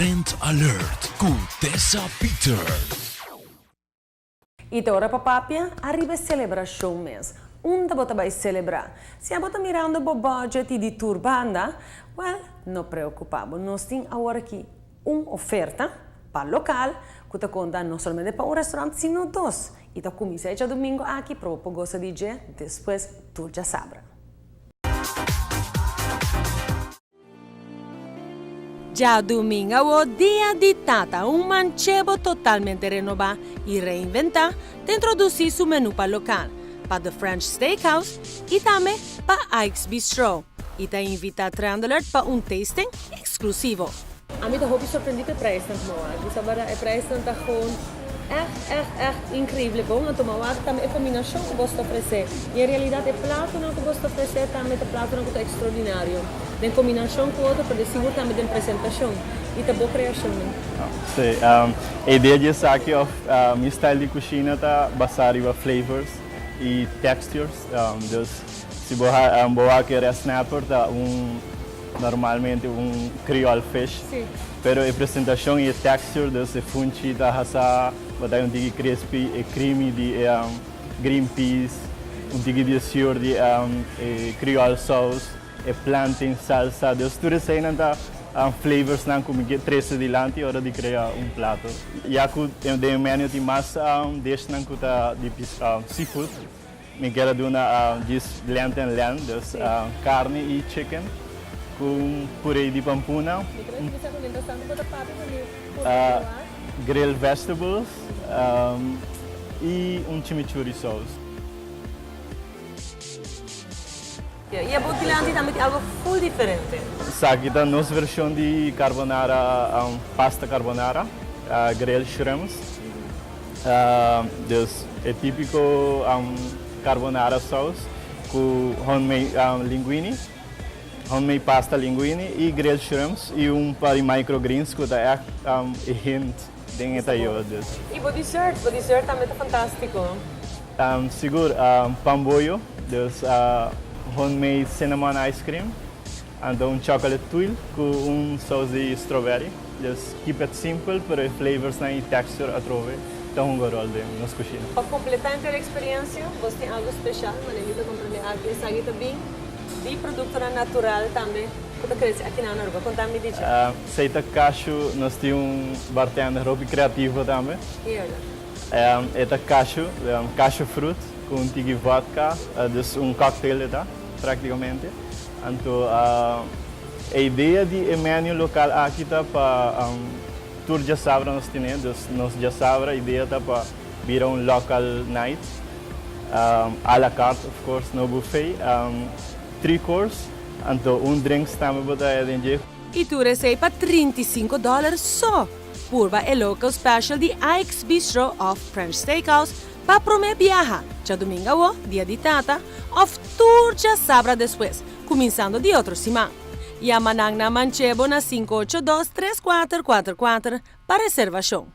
Trend Alert com Tessa Peters. E ora papapia, arriva a celebração mês. Onde você vai celebrar? Se você está mirando o budget de turbanda, well, não preocupado. Nós temos agora aqui uma oferta para o local, que está conta não somente para o restaurante, sino dois. E está começando domingo aqui para o gosto de dia, depois tu já sabes. Já domingo, o dia de Tata, um manchego totalmente renovado e reinventado, te introduzir seu menu para local, para The French Steakhouse e também para Ike's Bistro. E te invita a Trend para tasting exclusivo. A mim estou surpreendido com o preço do Mauá. Isso agora é preço está echt incrível. Bom, no Mauá também é combinação que você oferecer. E em realidade é prato que você oferecer também é prato que é extraordinário. Tem combinação com outro para decidir também da apresentação. E tá boa criação. Sim, a ideia disso aqui é meu style de cozinha está baseado em flavors e textures. Dus se você quer snapper tá normalmente creole fish. Sim. Pero a apresentação e a texture dus é funchi da hasa, vai um crispy e creamy de green peas, de sur de creole sauce, e plantain salsa. Dus tudo isso aí não tá flavors não como que três adiante hora de criar prato. E aqui tem menu de mais desde não que tá de seafood. Me quero dar uma lenten len, dus carne e chicken com purê de pampuna. Grilled vegetables e chimichurri sauce. E a Botilante também tem algo full diferente. Aqui está a nossa versão de carbonara, pasta carbonara, grilled shrimps. Dus é típico carbonara sauce com homemade linguine, homemade pasta linguine e grilled shrimps e par de microgreens que é hint de etaio. E o dessert também está fantástico. Seguro, pamboyo, dus homemade cinnamon ice cream, então chocolate tuile com sauce de strawberry. Just keep it simple, pero flavors na e texture atrove. Então um gorol de nos cozinha. Para completar a experiência, você tem algo especial, mas eu comprei aqui, essa aqui também, de produto natural também. Quanto cresce aqui na Noruega? Conta-me disso. Seita cashew, nós temos bartender roupa criativo também. E olha? Esta cashew fruit com tigi vodka, dus cocktail tá, praticamente. Então a ideia de menu local aqui tá para tour já sabra nós temos, dus nós já sabra a ideia tá para virar local night, à la carte of course no buffet, 3 course, então drinks também botar dentro. E tu recebe para $35 só. Purva é local special de Ike's Bistro of French Steakhouse para promer viajar. Já domingo, dia de Tata, of tour já sabra depois, começando de outro semana. E a manang na manchebo na 582-3444 para reservação.